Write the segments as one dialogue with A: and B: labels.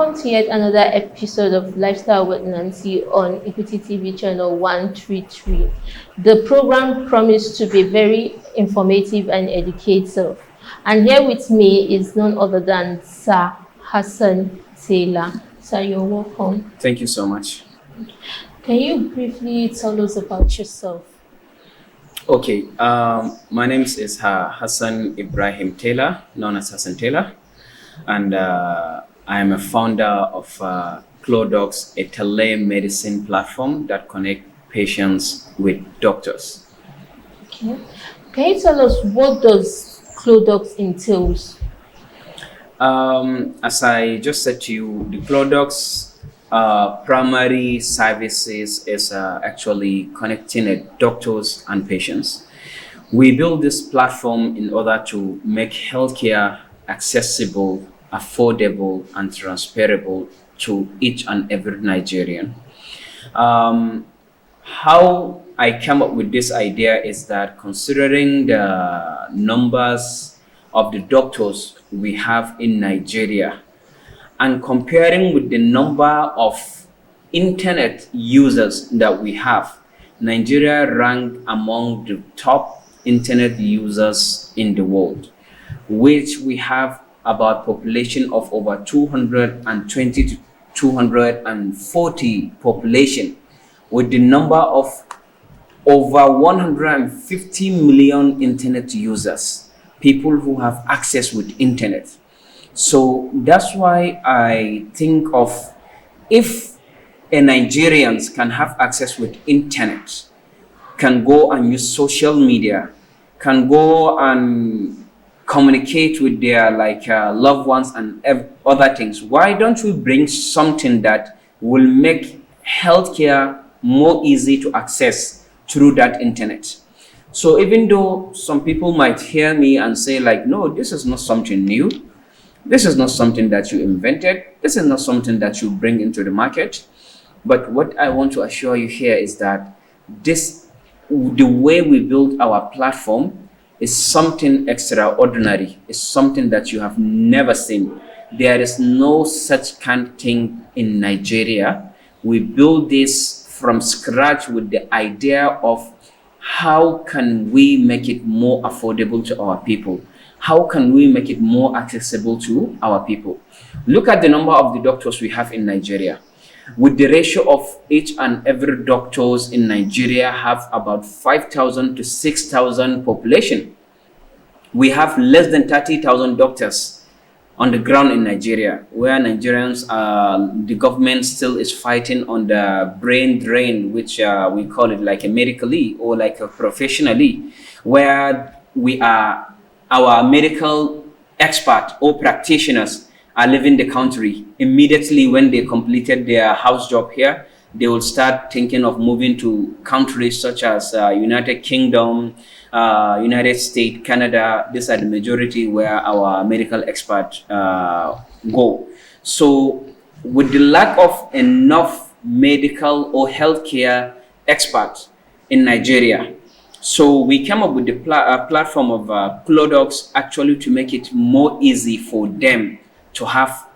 A: Welcome to yet another episode of Lifestyle with Nancy on Equity TV channel 133. The program promised to be very informative and educative. And here with me is none other than Sir Hassan Taylor. Sir, you're welcome.
B: Thank you so much.
A: Can you briefly tell us about yourself?
B: Okay, my name is Hassan Ibrahim Taylor, known as Hassan Taylor, and I am a founder of Clodocs, a telemedicine platform that connects patients with doctors.
A: Okay. Can you tell us what does Clodocs entails?
B: As I just said to you, the Clodocs primary services is actually connecting doctors and patients. We built this platform in order to make healthcare accessible, affordable, and transferable to each and every Nigerian. How I came up with this idea is that considering the numbers of the doctors we have in Nigeria, and comparing with the number of internet users that we have, Nigeria ranked among the top internet users in the world, which we have about population of over 220 to 240 population, with the number of over 150 million internet users, people who have access with internet. So that's why I think of, if a Nigerians can have access with internet, can go and use social media, can go and communicate with their loved ones and other things, why don't we bring something that will make healthcare more easy to access through that internet? So even though some people might hear me and say no, this is not something new, this is not something that you invented, this is not something that you bring into the market, but what I want to assure you here is that the way we build our platform is something extraordinary. It's something that you have never seen. There is no such kind of thing in Nigeria. We build this from scratch with the idea of how can we make it more affordable to our people? How can we make it more accessible to our people? Look at the number of the doctors we have in Nigeria. With the ratio of each and every doctors in Nigeria have about 5,000 to 6,000 population. We have less than 30,000 doctors on the ground in Nigeria, where Nigerians, the government still is fighting on the brain drain, which we call it like a medically or like a professionally, where our medical expert or practitioners are leaving the country. Immediately when they completed their house job here, they will start thinking of moving to countries such as United Kingdom, United States, Canada. These are the majority where our medical experts go. So with the lack of enough medical or healthcare experts in Nigeria, so we came up with the platform of Clodocs actually to make it more easy for them to have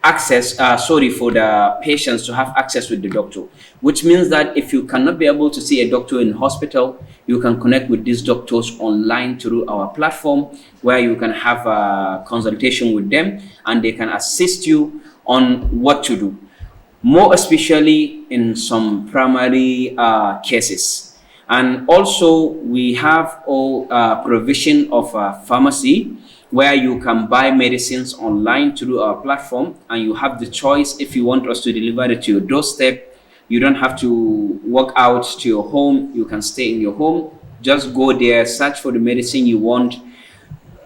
B: access, for the patients to have access with the doctor, which means that if you cannot be able to see a doctor in hospital, you can connect with these doctors online through our platform, where you can have a consultation with them and they can assist you on what to do, more especially in some primary cases. And also we have provision of pharmacy, where you can buy medicines online through our platform, and you have the choice. If you want us to deliver it to your doorstep, you don't have to walk out to your home. You can stay in your home, just go there, search for the medicine you want,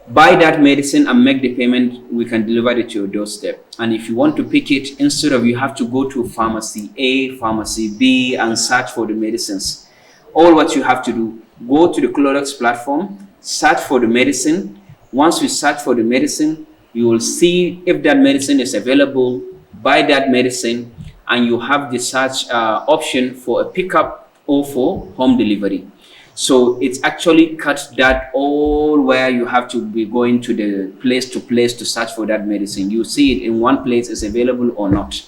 B: buy that medicine and make the payment. We can deliver it to your doorstep. And if you want to pick it, instead of you have to go to pharmacy A, pharmacy B and search for the medicines, all what you have to do, go to the Clodocs platform, search for the medicine. Once you search for the medicine, you will see if that medicine is available, buy that medicine, and you have the search option for a pickup or for home delivery. So it's actually cut that all where you have to be going to the place to search for that medicine. You see it in one place, is available or not.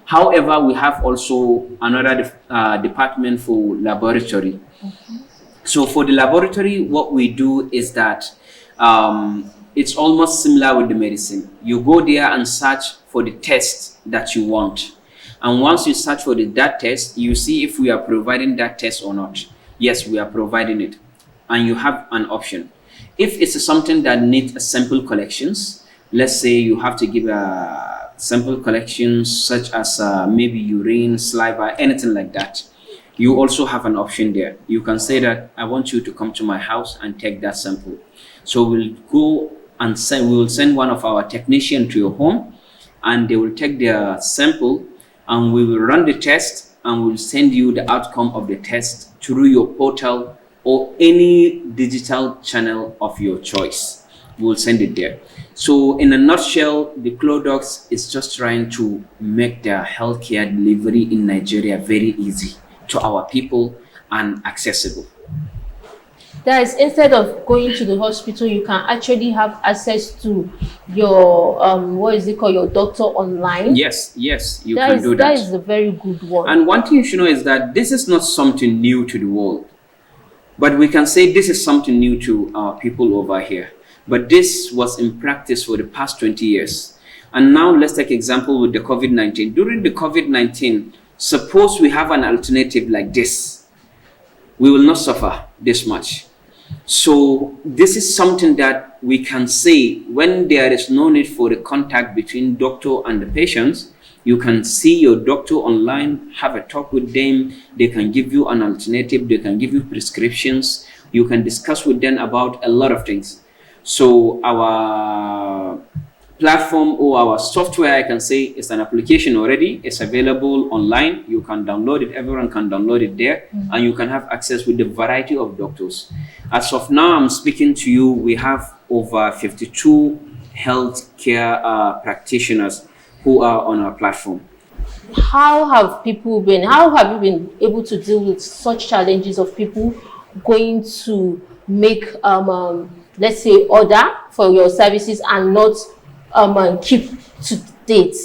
B: However, we have also another department for laboratory. So for the laboratory, what we do is that it's almost similar with the medicine. You go there and search for the test that you want. And once you search for that test, you see if we are providing that test or not. Yes, we are providing it. And you have an option. If it's something that needs a sample collections, let's say you have to give a sample collections such as maybe urine, saliva, anything like that. You also have an option there. You can say that I want you to come to my house and take that sample. So we'll go and we will send one of our technicians to your home, and they will take their sample, and we will run the test, and we'll send you the outcome of the test through your portal or any digital channel of your choice. We'll send it there. So in a nutshell, the Clodox is just trying to make their healthcare delivery in Nigeria very easy to our people and accessible.
A: That is, instead of going to the hospital, you can actually have access to your what is it called, your doctor online.
B: Yes, you can do that.
A: That is a very good one.
B: And one thing you should know is that this is not something new to the world, but we can say this is something new to our people over here. But this was in practice for the past 20 years. And now let's take example with the COVID-19. During the COVID-19, suppose we have an alternative like this, we will not suffer this much. So this is something that we can say when there is no need for the contact between doctor and the patients. You can see your doctor online, have a talk with them. They can give you an alternative. They can give you prescriptions. You can discuss with them about a lot of things. So our platform or our software, I can say, is an application already. It's available online. You can download it. Everyone can download it there, and you can have access with the variety of doctors. As of now, I'm speaking to you, we have over 52 healthcare practitioners who are on our platform.
A: How have you been able to deal with such challenges of people going to make let's say order for your services and not keep to date?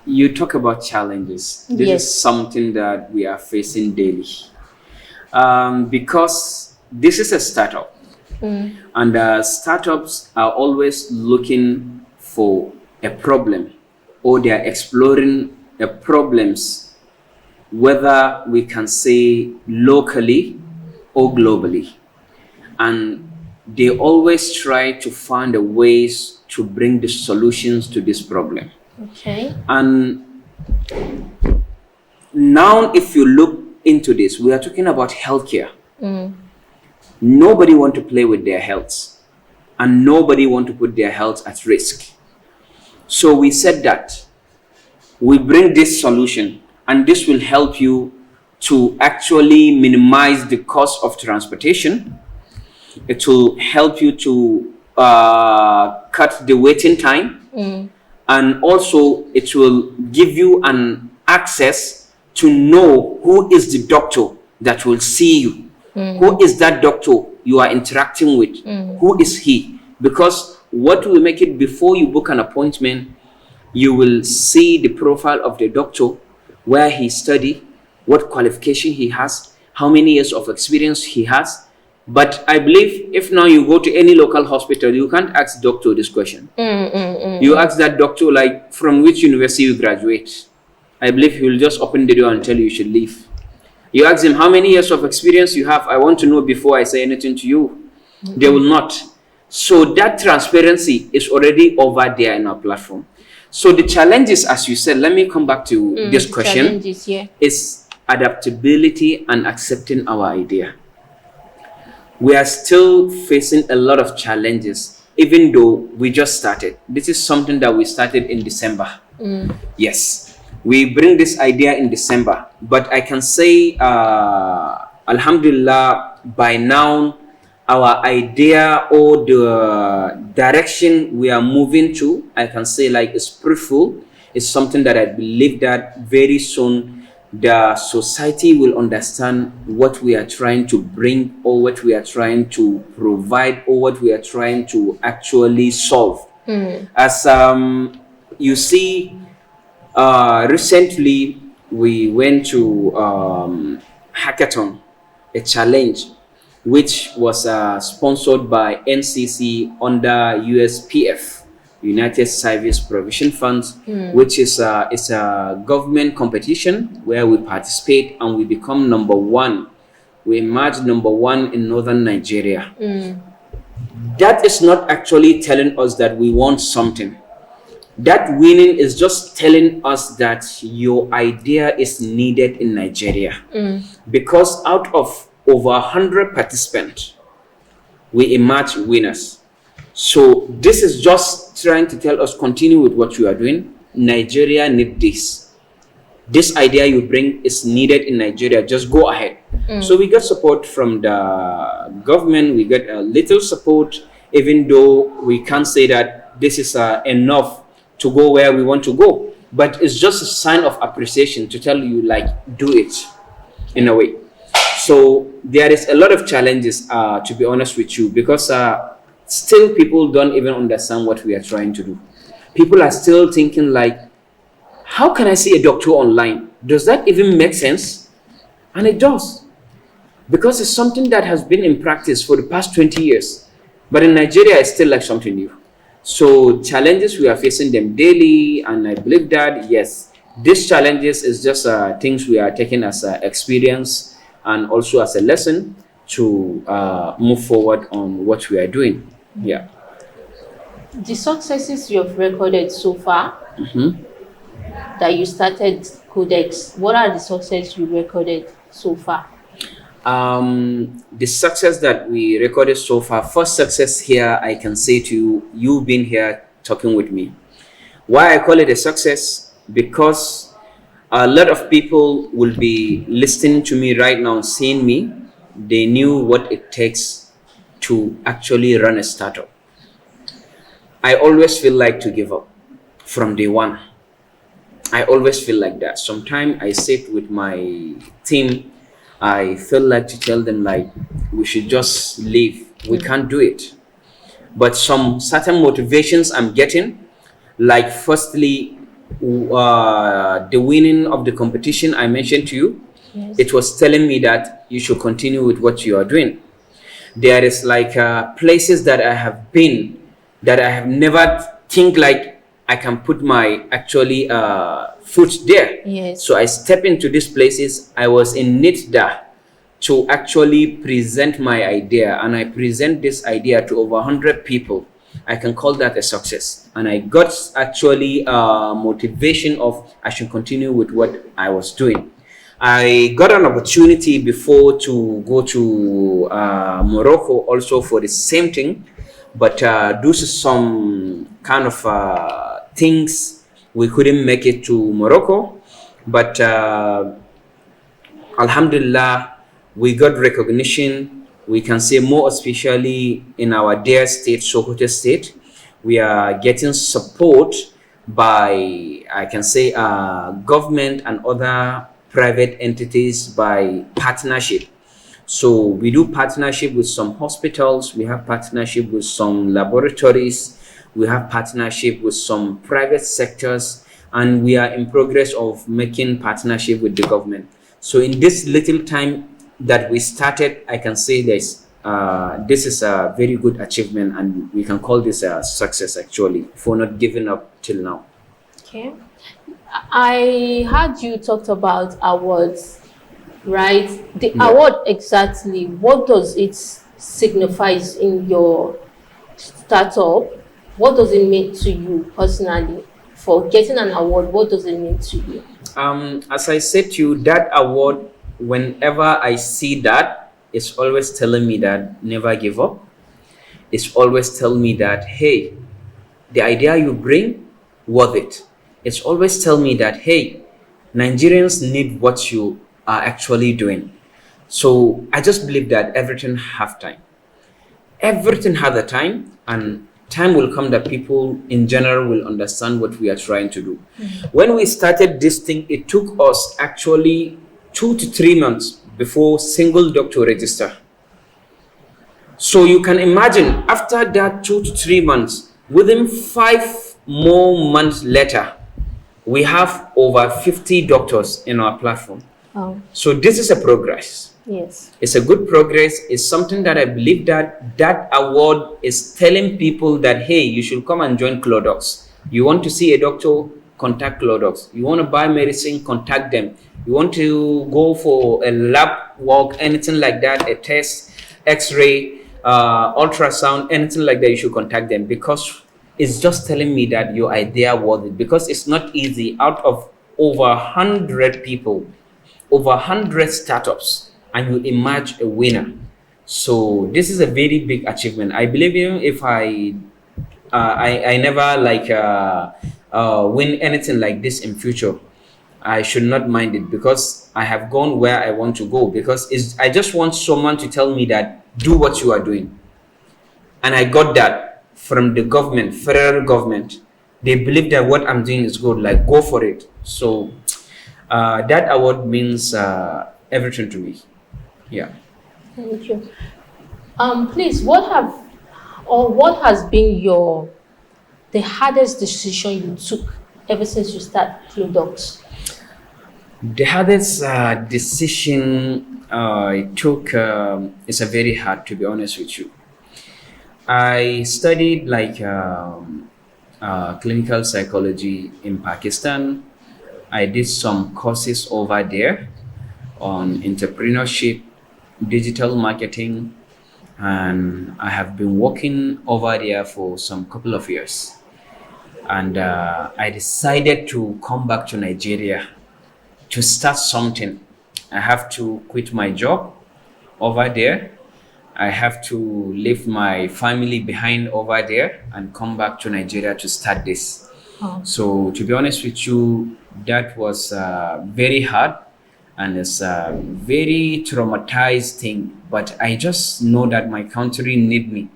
B: You talk about challenges. This is something that we are facing daily, because this is a startup, and startups are always looking for a problem, or they are exploring the problems, whether we can say locally or globally, and they always try to find a ways to bring the solutions to this problem.
A: Okay.
B: And now if you look into this, we are talking about healthcare. Nobody want to play with their health, and nobody want to put their health at risk. So we said that we bring this solution, and this will help you to actually minimize the cost of transportation. It will help you to cut the waiting time, and also it will give you an access to know who is the doctor that will see you. Who is that doctor you are interacting with? Who is he? Because what will make it, before you book an appointment, you will see the profile of the doctor, where he studied, what qualification he has, how many years of experience he has. But I believe if now you go to any local hospital, you can't ask doctor this question. You ask that doctor, like, from which university you graduate. I believe he will just open the door and tell you should leave. You ask him how many years of experience you have. I want to know before I say anything to you. They will not. So that transparency is already over there in our platform. So the challenges, as you said, let me come back to this question, is adaptability and accepting our idea. We are still facing a lot of challenges, even though we just started. This is something that we started in December. Yes, we bring this idea in December, but I can say, Alhamdulillah, by now, our idea or the direction we are moving to, I can say, like, is fruitful. It's something that I believe that very soon the society will understand what we are trying to bring, or what we are trying to provide, or what we are trying to actually solve. As you see, recently we went to hackathon, a challenge which was sponsored by NCC under USPF, United Service Provision Funds, which is a government competition where we participate and we become number one. We emerged number one in northern Nigeria. That is not actually telling us that we want something. That winning is just telling us that your idea is needed in Nigeria. Because out of over 100 participants, we emerge winners. So this is just trying to tell us, continue with what you are doing. Nigeria need this. This idea you bring is needed in Nigeria. Just go ahead. So we got support from the government. We got a little support, even though we can't say that this is enough to go where we want to go. But it's just a sign of appreciation to tell you, like, do it in a way. So there is a lot of challenges, to be honest with you, because still people don't even understand what we are trying to do. People are still thinking like, how can I see a doctor online? Does that even make sense? And it does, because it's something that has been in practice for the past 20 years. But in Nigeria, it's still like something new. So challenges, we are facing them daily. And I believe that, yes, these challenges is just things we are taking as experience and also as a lesson to move forward on what we are doing. Yeah.
A: The successes you have recorded so far, that you started Codex, what are the successes you recorded so far?
B: The success that we recorded so far, first success here, I can say to you, you've been here talking with me. Why I call it a success? Because a lot of people will be listening to me right now, seeing me. They knew what it takes to actually run a startup. I always feel like to give up from day one. I always feel like that. Sometimes I sit with my team, I feel like to tell them like, we should just leave. We can't do it. But some certain motivations I'm getting, like firstly, the winning of the competition I mentioned to you, it was telling me that you should continue with what you are doing. There is like places that I have been that I have never think like I can put my actually foot there.
A: Yes.
B: So I step into these places. I was in NITDA to actually present my idea, and I present this idea to over 100 people. I can call that a success. And I got actually motivation of I should continue with what I was doing. I got an opportunity before to go to Morocco also for the same thing, but due to some kind of things, we couldn't make it to Morocco. But Alhamdulillah, we got recognition. We can say more especially in our dear state, Sokoto State. We are getting support by, I can say, government and other private entities by partnership. So we do partnership with some hospitals, we have partnership with some laboratories, we have partnership with some private sectors, and we are in progress of making partnership with the government. So in this little time that we started, I can say this is a very good achievement, and we can call this a success actually for not giving up till now.
A: Okay. I heard you talked about awards, right? The award exactly, what does it signify in your startup? What does it mean to you personally? For getting an award, what does it mean to you?
B: As I said to you, that award, whenever I see that, it's always telling me that never give up. It's always telling me that, hey, the idea you bring, worth it. It's always tell me that, hey, Nigerians need what you are actually doing. So I just believe that everything have time. Everything has a time, and time will come that people in general will understand what we are trying to do. When we started this thing, it took us actually 2 to 3 months before single doctor register. So you can imagine, after that 2 to 3 months, within 5 more months later, we have over 50 doctors in our platform.
A: Oh,
B: So this is a progress.
A: yes.
B: It's a good progress. It's something that I believe that award is telling people that, hey, you should come and join Clodox. You want to see a doctor, contact Clodox. You want to buy medicine, contact them. You want to go for a lab work, anything like that, a test, x-ray, ultrasound, anything like that, you should contact them, because it's just telling me that your idea worth it. Because it's not easy. Out of over 100 people, over 100 startups, and you emerge a winner. So this is a very big achievement. I believe, even if I never win anything like this in future, I should not mind it, because I have gone where I want to go. Because I just want someone to tell me that do what you are doing, and I got that from the government, federal government. They believe that what I'm doing is good, like go for it. So that award means everything to me. Yeah.
A: Thank you. Please, what has been the hardest decision you took ever since you started Clodox?
B: The hardest decision I took is a very hard, to be honest with you. I studied clinical psychology in Pakistan. I did some courses over there on entrepreneurship, digital marketing, and I have been working over there for some couple of years. And I decided to come back to Nigeria to start something. I have to quit my job over there. I have to leave my family behind over there and come back to Nigeria to start this.
A: Oh.
B: So to be honest with you, that was very hard, and it's a very traumatized thing. But I just know that my country need me,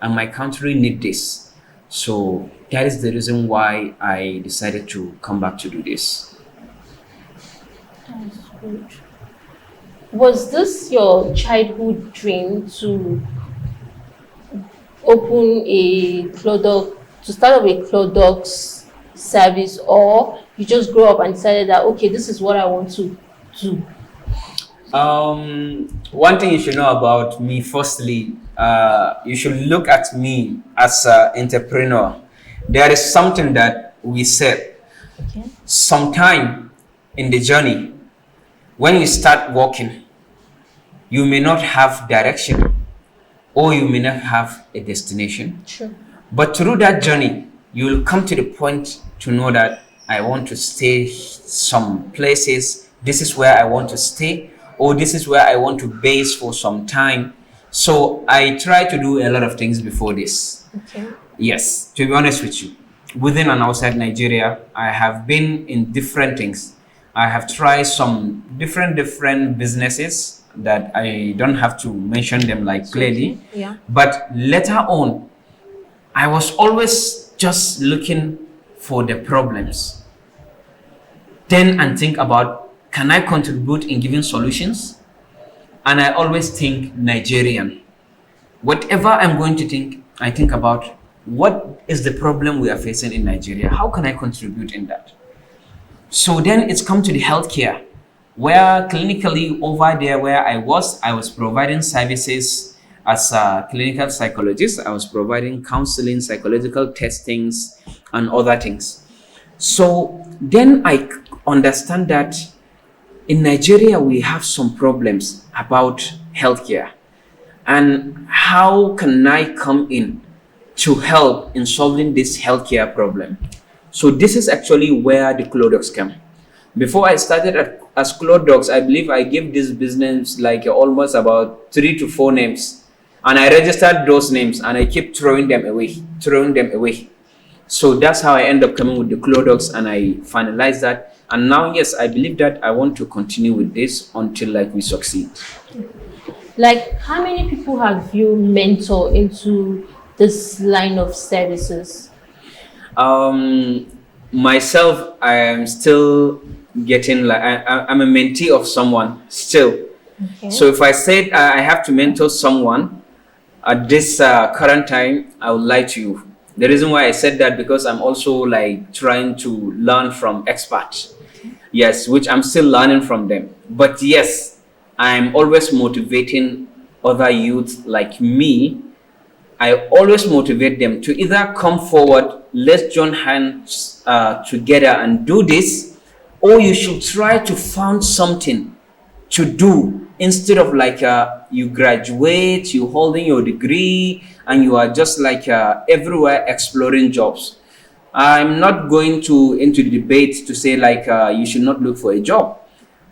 B: and my country need this. So that is the reason why I decided to come back to do this.
A: That's good. Was this your childhood dream to open a Clodox, to start up a Clodox service, or you just grew up and decided that, okay, this is what I want to do?
B: One thing you should know about me, firstly, you should look at me as an entrepreneur. There is something that we said.
A: Okay.
B: Sometime in the journey, when you start walking, you may not have direction, or you may not have a destination.
A: Sure.
B: But through that journey, you will come to the point to know that I want to stay some places. This is where I want to stay, or this is where I want to base for some time. So I try to do a lot of things before this.
A: Okay.
B: Yes, to be honest with you, within and outside Nigeria, I have been in different things. I have tried some different businesses that I don't have to mention them clearly.
A: Yeah.
B: But later on, I was always just looking for the problems. Then and think about, can I contribute in giving solutions? And I always think Nigerian. Whatever I'm going to think, I think about what is the problem we are facing in Nigeria? How can I contribute in that? So then it's come to the healthcare, where clinically over there where I was providing services as a clinical psychologist. I was providing counseling, psychological testings, and other things. So then I understand that in Nigeria, we have some problems about healthcare. And how can I come in to help in solving this healthcare problem? So this is actually where the Clodox came. Before I started as Clodox, I believe I gave this business almost about 3 to 4 names. And I registered those names and I keep throwing them away. So that's how I end up coming with the Clodox, and I finalized that. And now, yes, I believe that I want to continue with this until we succeed.
A: How many people have you mentored into this line of services?
B: Myself, I am still getting like I'm a mentee of someone still.
A: Okay.
B: So if I said I have to mentor someone at this current time, I would lie to you. The reason why I said that because I'm also like trying to learn from experts. Yes, which I'm still learning from them. But yes, I'm always motivating other youth like me. I always motivate them to either come forward, let's join hands together and do this, or you should try to find something to do instead of like you graduate, you holding your degree, and you are just like everywhere exploring jobs. I'm not going to into the debate to say like you should not look for a job,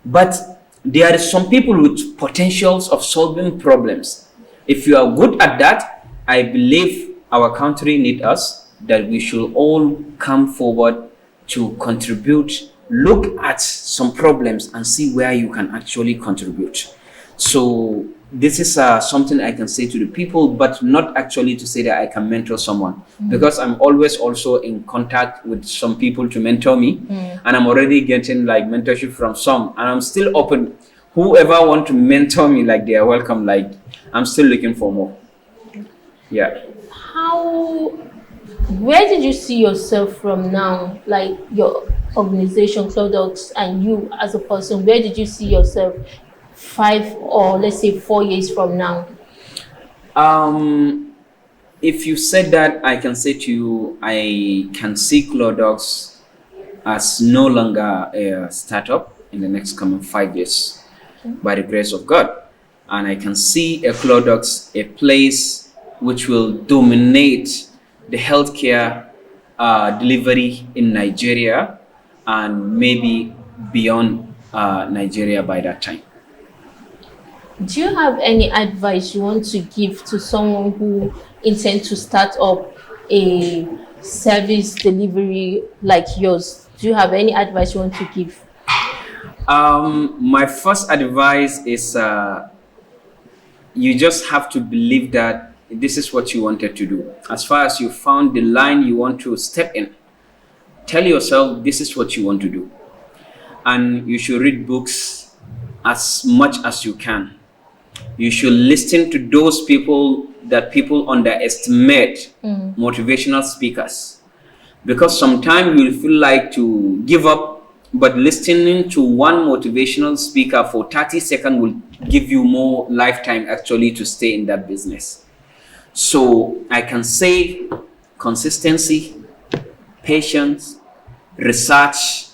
B: but there are some people with potentials of solving problems. If you are good at that, I believe our country need us, that we should all come forward to contribute, look at some problems and see where you can actually contribute. So this is something I can say to the people, but not actually to say that I can mentor someone, because I'm always also in contact with some people to mentor me, and I'm already getting like mentorship from some, and I'm still open. Whoever want to mentor me, like they are welcome. Like I'm still looking for more. Yeah.
A: Where did you see yourself from now? Like your organization, Clodox, and you as a person, where did you see yourself 5 or let's say 4 years from now?
B: If you said that, I can say to you, I can see Clodox as no longer a startup in the next coming 5 years, by the grace of God. And I can see a Clodox, a place which will dominate the healthcare delivery in Nigeria and maybe beyond Nigeria by that time.
A: Do you have any advice you want to give to someone who intends to start up a service delivery like yours? Do you have any advice you want to give?
B: My first advice is you just have to believe that this is what you wanted to do. As far as you found the line you want to step in, tell yourself this is what you want to do. And you should read books as much as you can. You should listen to those people that people underestimate, motivational speakers. Because sometimes you'll feel like to give up, but listening to one motivational speaker for 30 seconds will give you more lifetime actually to stay in that business. So I can say consistency, patience, research,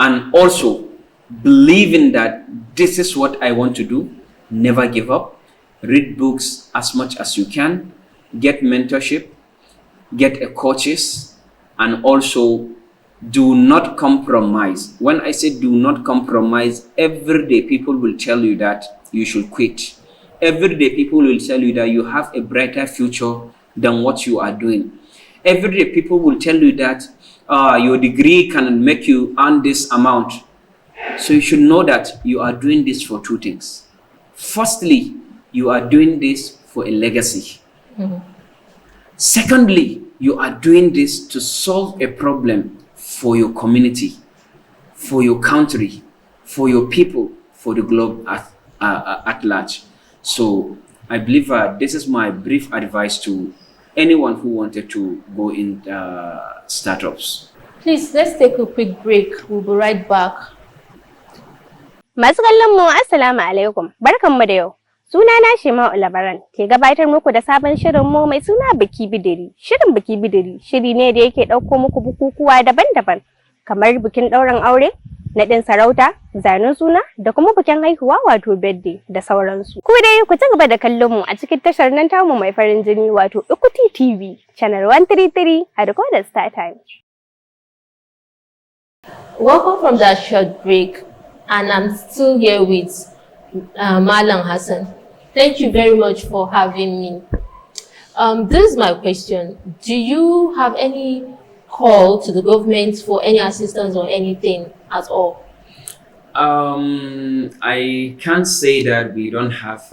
B: and also believing that this is what I want to do. Never give up. Read books as much as you can. Get mentorship. Get a coaches. And also do not compromise. When I say do not compromise, every day people will tell you that you should quit. Every day people will tell you that you have a brighter future than what you are doing. Every day people will tell you that your degree can make you earn this amount. So you should know that you are doing this for two things. Firstly, you are doing this for a legacy. Secondly, you are doing this to solve a problem for your community, for your country, for your people, for the globe at large. So I believe this is my brief advice to anyone who wanted to go in startups.
A: Please, let's take a quick break. We'll be right back.
C: Masu kallon mu assalamu alaikum, barkanmu da yau. Sunana Shema'u Labaran ke gabatar muku da sabon shirin mu mai suna Biki Bidiri. Shirin Biki Bidiri shiri ne da yake ɗauko muku bukukuwa daban-daban kamar bikin ɗaurin aure, naɗin sarauta, zanen suna da kuma bikin haihuwa wato birthday da sauransu. Ku dai ku ci gaba da kallon mu a cikin tashar nan tamu mai farin jini wato Equity TV channel 133 a Decoder Star Time.
A: Welcome from that short break, and I'm still here with Malam Hassan. Thank you very much for having me. This is my question. Do you have any call to the government for any assistance or anything at all?
B: I can't say that we don't have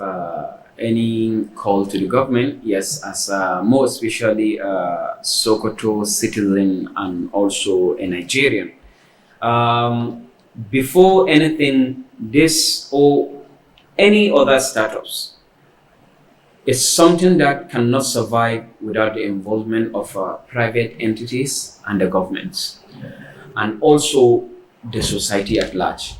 B: any call to the government, yes, as more especially Sokoto citizen and also a Nigerian. Before anything, this or any other startups, it's something that cannot survive without the involvement of private entities and the governments, and also the society at large.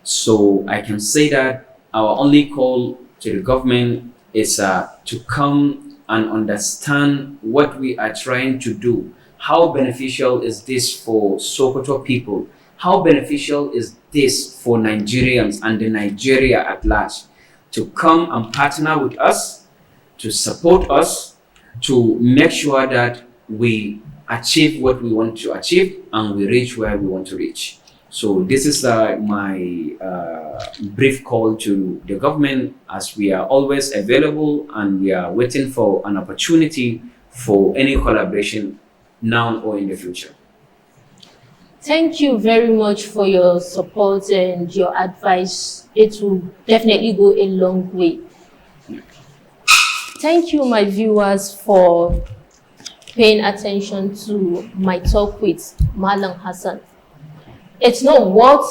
B: So I can say that our only call to the government is to come and understand what we are trying to do. How beneficial is this for Sokoto people? How beneficial is this for Nigerians and the Nigeria at large? To come and partner with us, to support us, to make sure that we achieve what we want to achieve and we reach where we want to reach. So this is my brief call to the government, as we are always available and we are waiting for an opportunity for any collaboration now or in the future.
A: Thank you very much for your support and your advice. It will definitely go a long way. Thank you, my viewers, for paying attention to my talk with Malam Hassan. It's not what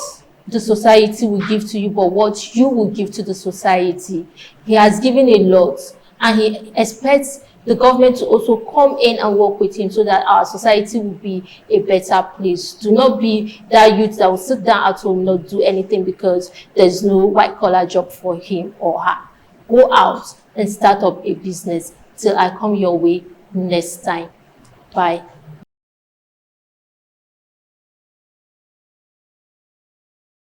A: the society will give to you, but what you will give to the society. He has given a lot, and he expects the government to also come in and work with him so that our society will be a better place. Do not be that youth that will sit down at home, not do anything because there's no white-collar job for him or her. Go out and start up a business. Till I come your way next time. Bye.